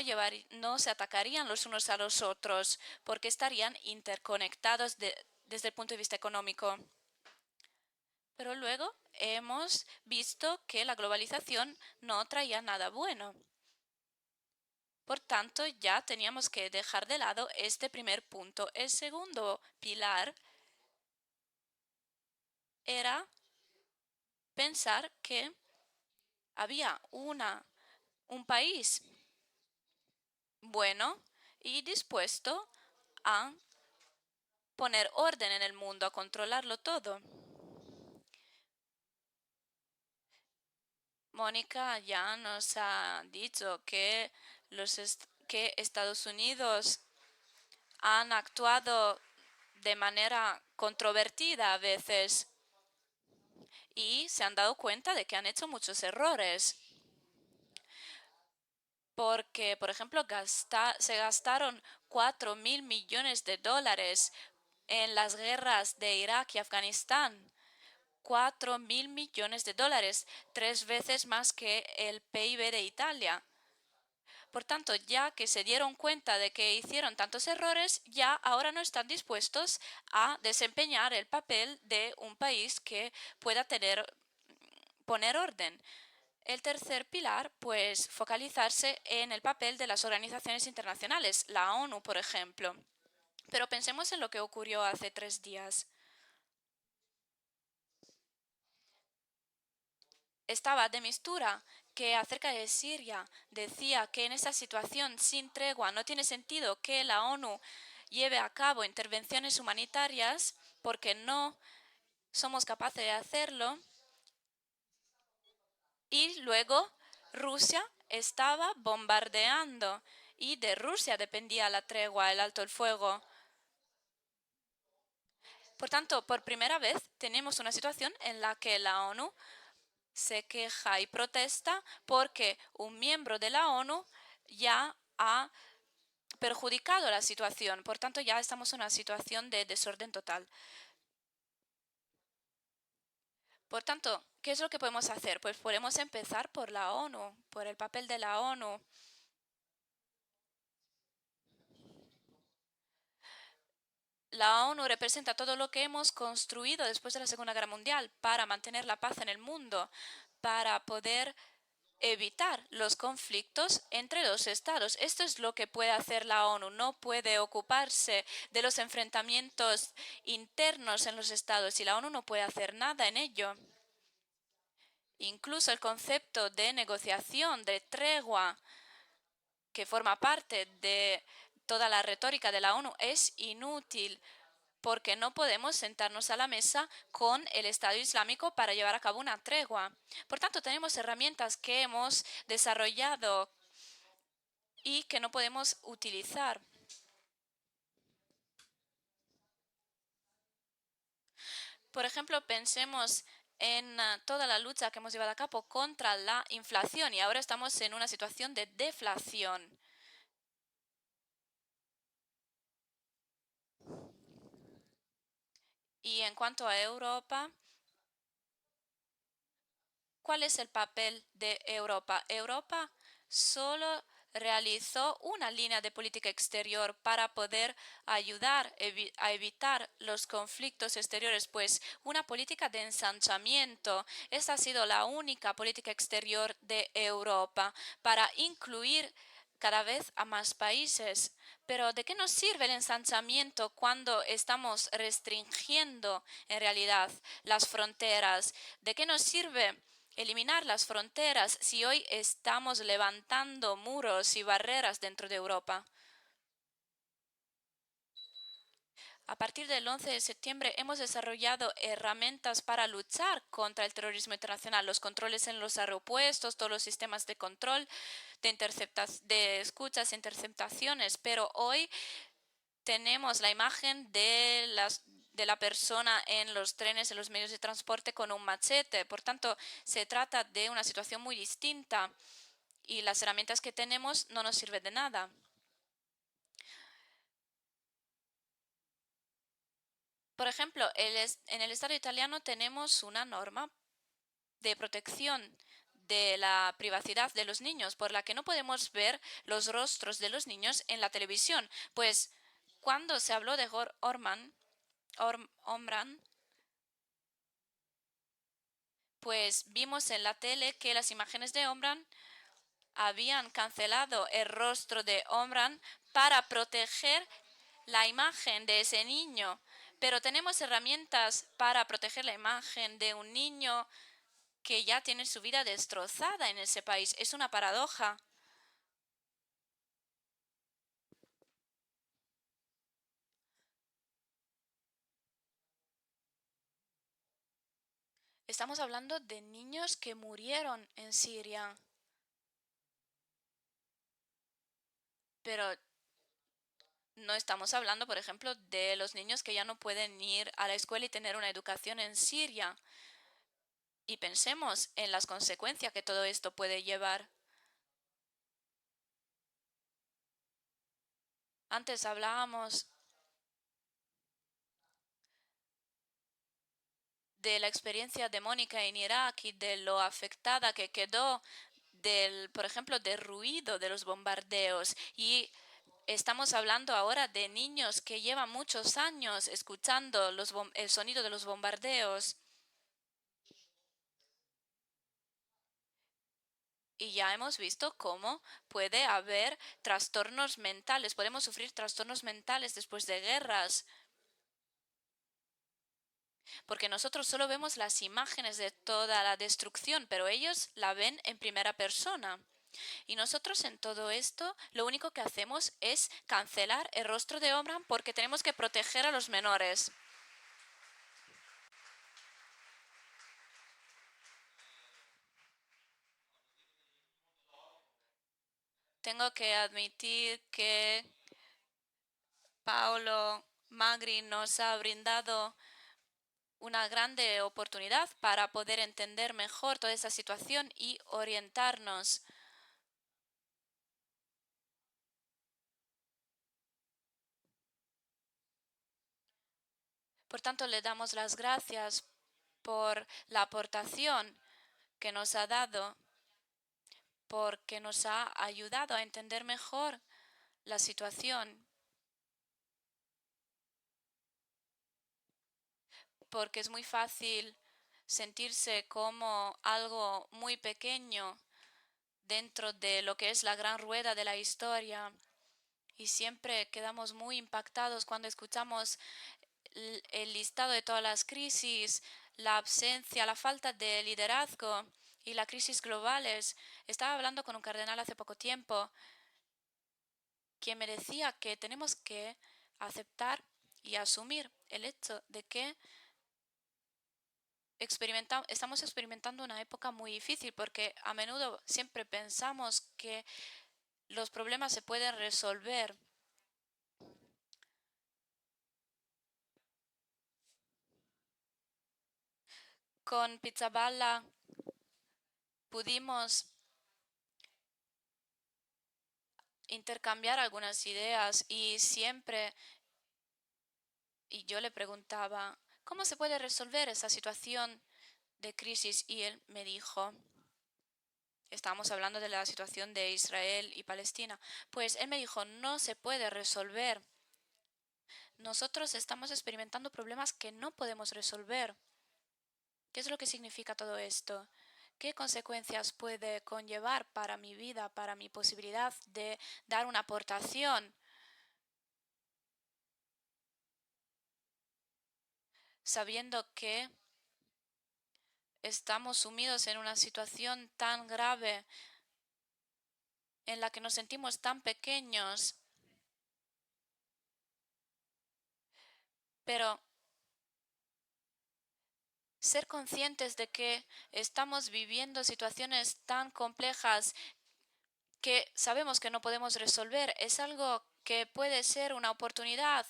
se atacarían los unos a los otros, porque estarían interconectados desde el punto de vista económico. Pero luego hemos visto que la globalización no traía nada bueno. Por tanto, ya teníamos que dejar de lado este primer punto. El segundo pilar era pensar que había un país bueno y dispuesto a poner orden en el mundo, a controlarlo todo. Mónica ya nos ha dicho que que Estados Unidos han actuado de manera controvertida a veces y se han dado cuenta de que han hecho muchos errores. Porque, por ejemplo, se gastaron 4.000 millones de dólares en las guerras de Irak y Afganistán. 4.000 millones de dólares, 3 veces más que el PIB de Italia. Por tanto, ya que se dieron cuenta de que hicieron tantos errores, ya ahora no están dispuestos a desempeñar el papel de un país que pueda poner orden. El tercer pilar, pues focalizarse en el papel de las organizaciones internacionales, la ONU, por ejemplo. Pero pensemos en lo que ocurrió hace 3 días. Estaba de Mistura, que acerca de Siria decía que en esa situación sin tregua no tiene sentido que la ONU lleve a cabo intervenciones humanitarias porque no somos capaces de hacerlo. Y luego Rusia estaba bombardeando y de Rusia dependía la tregua, el alto el fuego. Por tanto, por primera vez tenemos una situación en la que la ONU se queja y protesta porque un miembro de la ONU ya ha perjudicado la situación. Por tanto, ya estamos en una situación de desorden total. Por tanto, ¿qué es lo que podemos hacer? Pues podemos empezar por la ONU, por el papel de la ONU. La ONU representa todo lo que hemos construido después de la Segunda Guerra Mundial para mantener la paz en el mundo, para poder evitar los conflictos entre los estados. Esto es lo que puede hacer la ONU. No puede ocuparse de los enfrentamientos internos en los estados y la ONU no puede hacer nada en ello. Incluso el concepto de negociación, de tregua, que forma parte de toda la retórica de la ONU, es inútil porque no podemos sentarnos a la mesa con el Estado Islámico para llevar a cabo una tregua. Por tanto, tenemos herramientas que hemos desarrollado y que no podemos utilizar. Por ejemplo, pensemos en toda la lucha que hemos llevado a cabo contra la inflación y ahora estamos en una situación de deflación. Y en cuanto a Europa, ¿cuál es el papel de Europa? Europa solo realizó una línea de política exterior para poder ayudar a evitar los conflictos exteriores, pues una política de ensanchamiento. Esta ha sido la única política exterior de Europa para incluir cada vez a más países. Pero ¿de qué nos sirve el ensanchamiento cuando estamos restringiendo en realidad las fronteras? ¿De qué nos sirve eliminar las fronteras si hoy estamos levantando muros y barreras dentro de Europa? A partir del 11 de septiembre hemos desarrollado herramientas para luchar contra el terrorismo internacional, los controles en los aeropuertos, todos los sistemas de control, de escuchas e interceptaciones, pero hoy tenemos la imagen de la persona en los trenes, en los medios de transporte con un machete. Por tanto, se trata de una situación muy distinta y las herramientas que tenemos no nos sirven de nada. Por ejemplo, en el Estado italiano tenemos una norma de protección de la privacidad de los niños, por la que no podemos ver los rostros de los niños en la televisión. Pues cuando se habló de Omran, pues vimos en la tele que las imágenes de Omran habían cancelado el rostro de Omran para proteger la imagen de ese niño. Pero tenemos herramientas para proteger la imagen de un niño que ya tiene su vida destrozada en ese país. Es una paradoja. Estamos hablando de niños que murieron en Siria. Pero no estamos hablando, por ejemplo, de los niños que ya no pueden ir a la escuela y tener una educación en Siria. Y pensemos en las consecuencias que todo esto puede llevar. Antes hablábamos de la experiencia de Mónica en Irak y de lo afectada que quedó por ejemplo, del ruido de los bombardeos. Y estamos hablando ahora de niños que llevan muchos años escuchando el sonido de los bombardeos. Y ya hemos visto cómo puede haber trastornos mentales. Podemos sufrir trastornos mentales después de guerras. Porque nosotros solo vemos las imágenes de toda la destrucción, pero ellos la ven en primera persona. Y nosotros en todo esto lo único que hacemos es cancelar el rostro de Omran porque tenemos que proteger a los menores. Tengo que admitir que Paolo Magri nos ha brindado una grande oportunidad para poder entender mejor toda esa situación y orientarnos. Por tanto, le damos las gracias por la aportación que nos ha dado, porque nos ha ayudado a entender mejor la situación, porque es muy fácil sentirse como algo muy pequeño dentro de lo que es la gran rueda de la historia. Y siempre quedamos muy impactados cuando escuchamos el listado de todas las crisis, la ausencia, la falta de liderazgo y las crisis globales. Estaba hablando con un cardenal hace poco tiempo que me decía que tenemos que aceptar y asumir el hecho de que estamos experimentando una época muy difícil porque a menudo siempre pensamos que los problemas se pueden resolver. Con Pizzaballa pudimos intercambiar algunas ideas y yo le preguntaba, ¿cómo se puede resolver esa situación de crisis? Y él me dijo, estábamos hablando de la situación de Israel y Palestina, pues él me dijo, no se puede resolver. Nosotros estamos experimentando problemas que no podemos resolver. ¿Qué es lo que significa todo esto? ¿Qué consecuencias puede conllevar para mi vida, para mi posibilidad de dar una aportación? Sabiendo que estamos sumidos en una situación tan grave en la que nos sentimos tan pequeños, pero ser conscientes de que estamos viviendo situaciones tan complejas que sabemos que no podemos resolver es algo que puede ser una oportunidad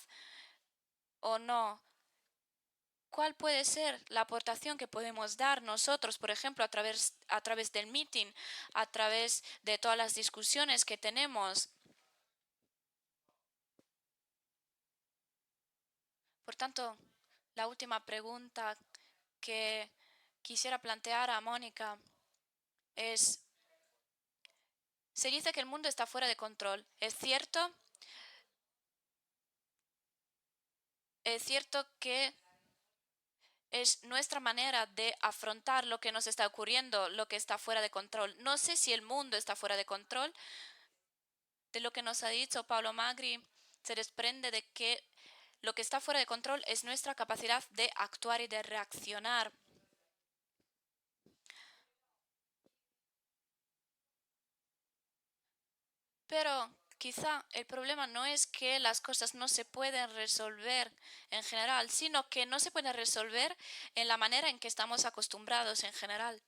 o no. ¿Cuál puede ser la aportación que podemos dar nosotros, por ejemplo, a través del meeting, a través de todas las discusiones que tenemos? Por tanto, la última pregunta que quisiera plantear a Mónica es, se dice que el mundo está fuera de control. ¿Es cierto? ¿Es cierto que es nuestra manera de afrontar lo que nos está ocurriendo, lo que está fuera de control? No sé si el mundo está fuera de control. De lo que nos ha dicho Paulo Magri, se desprende de que lo que está fuera de control es nuestra capacidad de actuar y de reaccionar. Pero quizá el problema no es que las cosas no se pueden resolver en general, sino que no se pueden resolver en la manera en que estamos acostumbrados en general.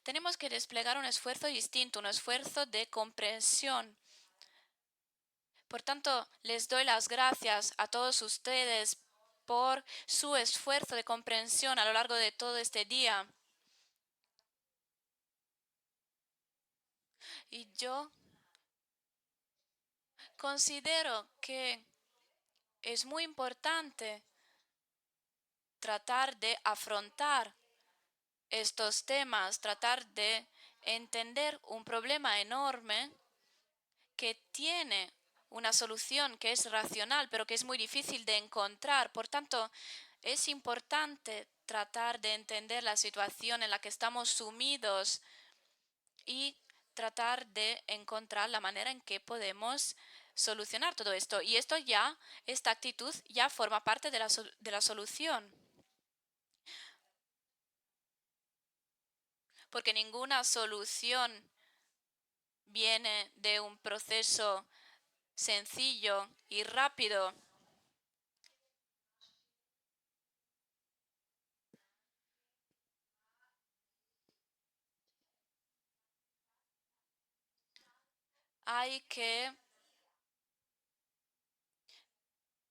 Tenemos que desplegar un esfuerzo distinto, un esfuerzo de comprensión. Por tanto, les doy las gracias a todos ustedes por su esfuerzo de comprensión a lo largo de todo este día. Y yo considero que es muy importante tratar de afrontar estos temas, tratar de entender un problema enorme que tiene una solución que es racional, pero que es muy difícil de encontrar. Por tanto, es importante tratar de entender la situación en la que estamos sumidos y tratar de encontrar la manera en que podemos solucionar todo esto. Y esta actitud ya forma parte de la solución. Porque ninguna solución viene de un proceso sencillo y rápido. Hay que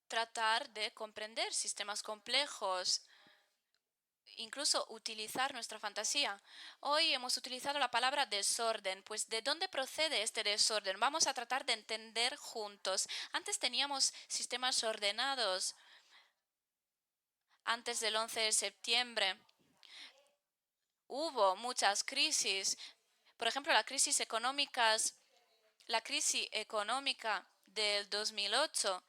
tratar de comprender sistemas complejos, incluso utilizar nuestra fantasía. Hoy hemos utilizado la palabra desorden, pues ¿de dónde procede este desorden? Vamos a tratar de entender juntos. Antes teníamos sistemas ordenados, Antes del 11 de septiembre hubo muchas crisis. Por ejemplo, la crisis económica del 2008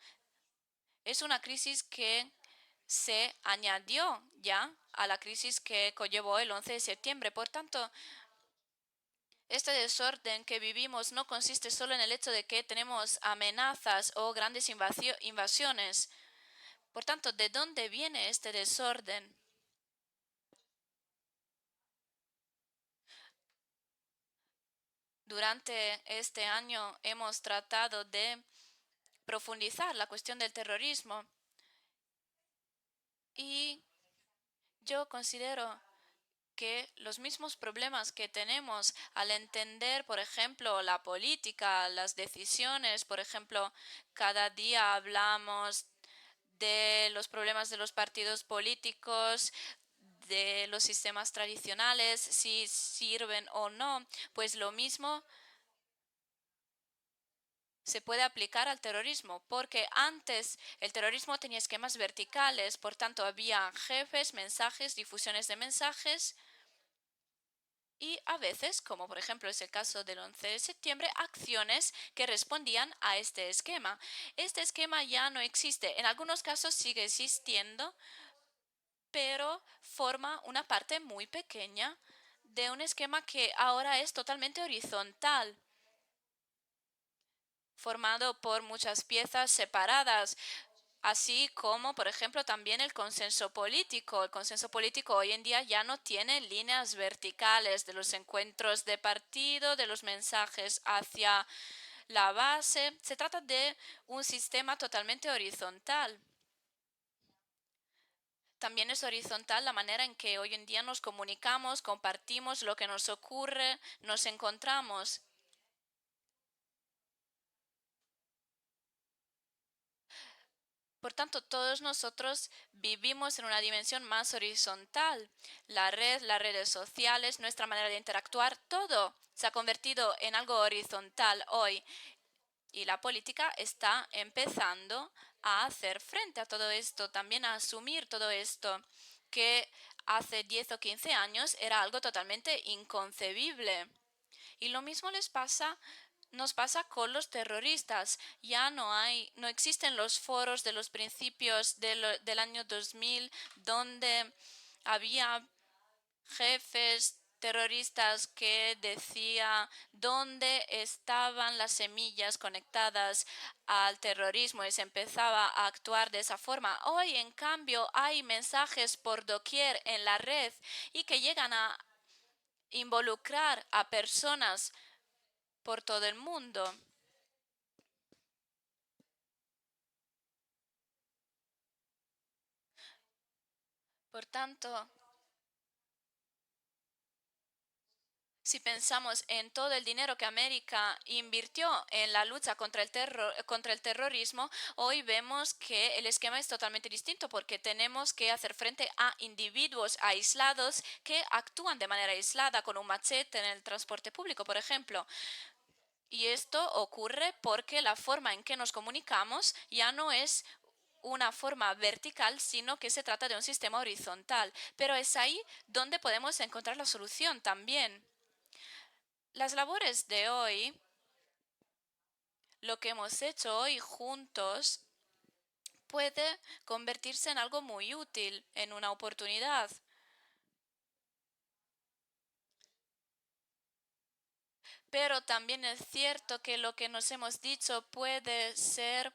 es una crisis que se añadió ya a la crisis que conllevó el 11 de septiembre. Por tanto, este desorden que vivimos no consiste solo en el hecho de que tenemos amenazas o grandes invasiones. Por tanto, ¿de dónde viene este desorden? Durante este año hemos tratado de profundizar la cuestión del terrorismo y yo considero que los mismos problemas que tenemos al entender, por ejemplo, la política, las decisiones, por ejemplo, cada día hablamos de los problemas de los partidos políticos, de los sistemas tradicionales, si sirven o no, pues lo mismo se puede aplicar al terrorismo, porque antes el terrorismo tenía esquemas verticales, por tanto había jefes, mensajes, difusiones de mensajes y a veces, como por ejemplo es el caso del 11 de septiembre, acciones que respondían a este esquema. Este esquema ya no existe, en algunos casos sigue existiendo, pero forma una parte muy pequeña de un esquema que ahora es totalmente horizontal, formado por muchas piezas separadas, así como, por ejemplo, también el consenso político. El consenso político hoy en día ya no tiene líneas verticales de los encuentros de partido, de los mensajes hacia la base. Se trata de un sistema totalmente horizontal. También es horizontal la manera en que hoy en día nos comunicamos, compartimos lo que nos ocurre, nos encontramos. Por tanto, todos nosotros vivimos en una dimensión más horizontal. La red, las redes sociales, nuestra manera de interactuar, todo se ha convertido en algo horizontal hoy. Y la política está empezando a hacer frente a todo esto, también a asumir todo esto, que hace 10 o 15 años era algo totalmente inconcebible. Y lo mismo nos pasa con los terroristas. Ya no existen los foros de los principios del año 2000 donde había jefes terroristas que decía dónde estaban las semillas conectadas al terrorismo y se empezaba a actuar de esa forma. Hoy, en cambio, hay mensajes por doquier en la red y que llegan a involucrar a personas por todo el mundo. Por tanto, si pensamos en todo el dinero que América invirtió en la lucha contra el terrorismo, hoy vemos que el esquema es totalmente distinto porque tenemos que hacer frente a individuos aislados que actúan de manera aislada con un machete en el transporte público, por ejemplo. Y esto ocurre porque la forma en que nos comunicamos ya no es una forma vertical, sino que se trata de un sistema horizontal. Pero es ahí donde podemos encontrar la solución también. Las labores de hoy, lo que hemos hecho hoy juntos, puede convertirse en algo muy útil, en una oportunidad. Pero también es cierto que lo que nos hemos dicho puede ser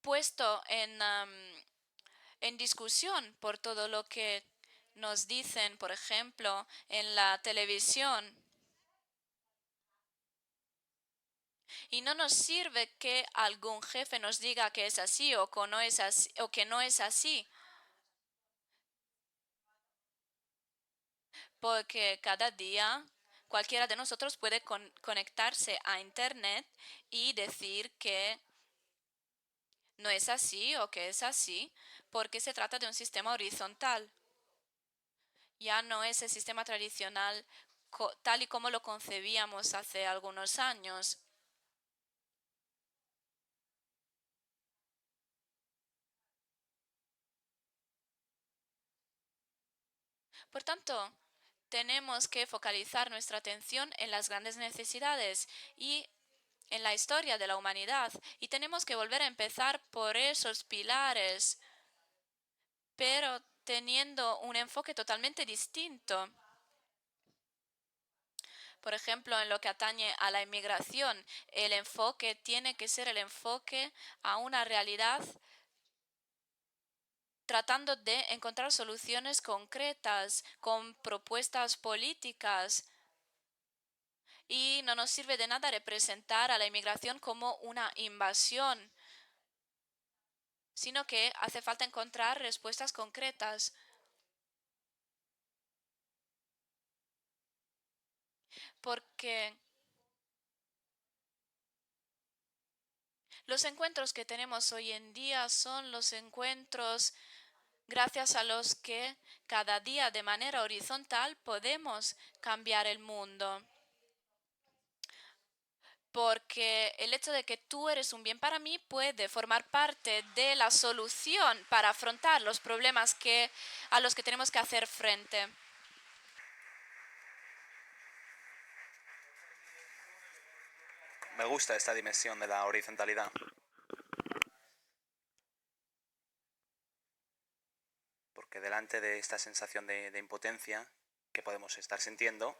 puesto en discusión por todo lo que nos dicen, por ejemplo, en la televisión. Y no nos sirve que algún jefe nos diga que es así o que no es así, o que no es así, porque cada día cualquiera de nosotros puede conectarse a Internet y decir que no es así o que es así, porque se trata de un sistema horizontal. Ya no es el sistema tradicional tal y como lo concebíamos hace algunos años. Por tanto, tenemos que focalizar nuestra atención en las grandes necesidades y en la historia de la humanidad, y tenemos que volver a empezar por esos pilares, pero teniendo un enfoque totalmente distinto. Por ejemplo, en lo que atañe a la inmigración, el enfoque tiene que ser el enfoque a una realidad, tratando de encontrar soluciones concretas con propuestas políticas. Y no nos sirve de nada representar a la inmigración como una invasión, sino que hace falta encontrar respuestas concretas. Porque los encuentros que tenemos hoy en día son los encuentros gracias a los que cada día de manera horizontal podemos cambiar el mundo. Porque el hecho de que tú eres un bien para mí puede formar parte de la solución para afrontar los problemas a los que tenemos que hacer frente. Me gusta esta dimensión de la horizontalidad, porque delante de esta sensación de impotencia que podemos estar sintiendo,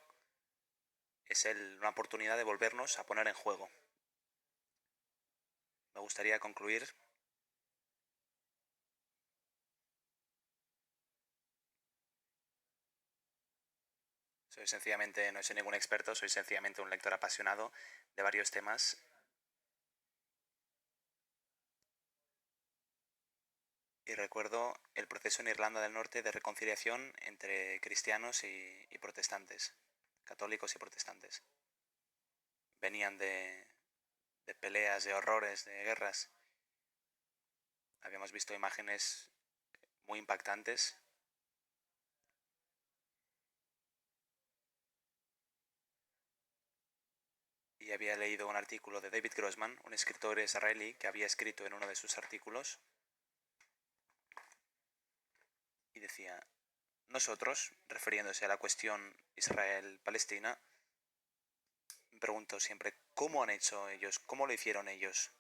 es una oportunidad de volvernos a poner en juego. Me gustaría concluir no soy ningún experto, soy sencillamente un lector apasionado de varios temas. Y recuerdo el proceso en Irlanda del Norte de reconciliación entre cristianos y protestantes, católicos y protestantes. Venían de peleas, de horrores, de guerras. Habíamos visto imágenes muy impactantes. Y había leído un artículo de David Grossman, un escritor israelí, que había escrito en uno de sus artículos, y decía: nosotros, refiriéndose a la cuestión Israel-Palestina, me pregunto siempre, ¿cómo han hecho ellos? ¿Cómo lo hicieron ellos?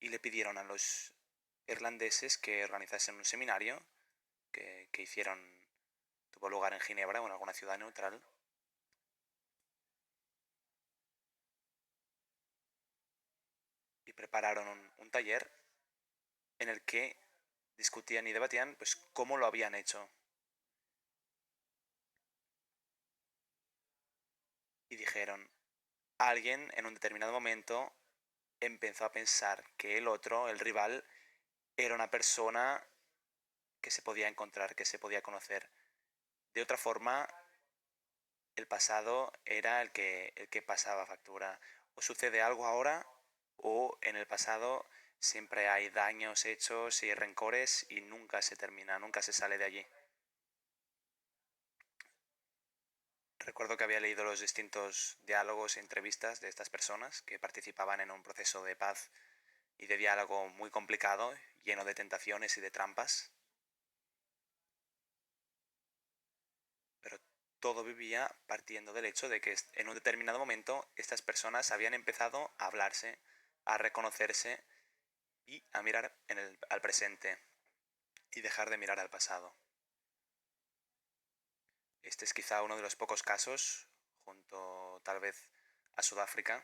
Y le pidieron a los irlandeses que organizasen un seminario que hicieron, tuvo lugar en Ginebra o en alguna ciudad neutral, y prepararon un taller en el que discutían y debatían pues cómo lo habían hecho. Y dijeron, alguien en un determinado momento empezó a pensar que el otro, el rival, era una persona que se podía encontrar, que se podía conocer. De otra forma, el pasado era el que pasaba factura. O sucede algo ahora, o en el pasado siempre hay daños hechos y rencores y nunca se termina, nunca se sale de allí. Recuerdo que había leído los distintos diálogos e entrevistas de estas personas que participaban en un proceso de paz y de diálogo muy complicado, lleno de tentaciones y de trampas, pero todo vivía partiendo del hecho de que en un determinado momento estas personas habían empezado a hablarse, a reconocerse y a mirar al presente y dejar de mirar al pasado. Este es quizá uno de los pocos casos, junto tal vez a Sudáfrica,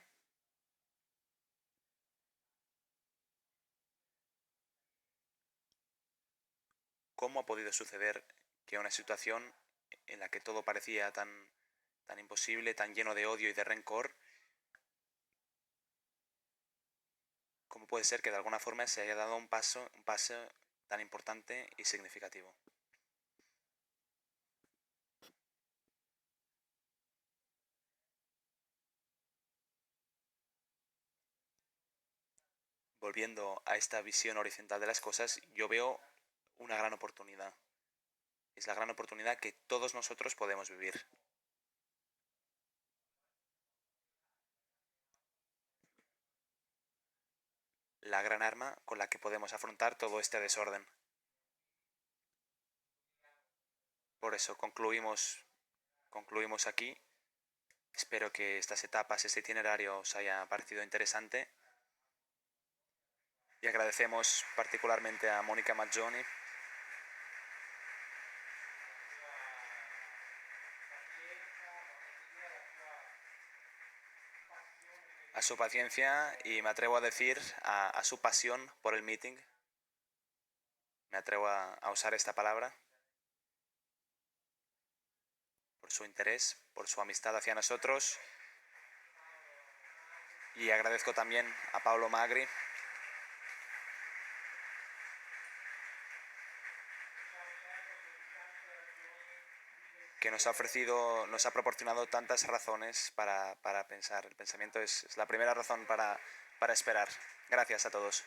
cómo ha podido suceder que una situación en la que todo parecía tan imposible, tan lleno de odio y de rencor, cómo puede ser que de alguna forma se haya dado un paso tan importante y significativo. Volviendo a esta visión horizontal de las cosas, yo veo una gran oportunidad. Es la gran oportunidad que todos nosotros podemos vivir. La gran arma con la que podemos afrontar todo este desorden. Por eso concluimos aquí. Espero que estas etapas, este itinerario os haya parecido interesante. Y agradecemos particularmente a Mónica Maggioni a su paciencia y me atrevo a decir a su pasión por el meeting. Me atrevo a usar esta palabra. Por su interés, por su amistad hacia nosotros. Y agradezco también a Paolo Magri, que nos ha proporcionado tantas razones para pensar. El pensamiento es la primera razón para esperar. Gracias a todos.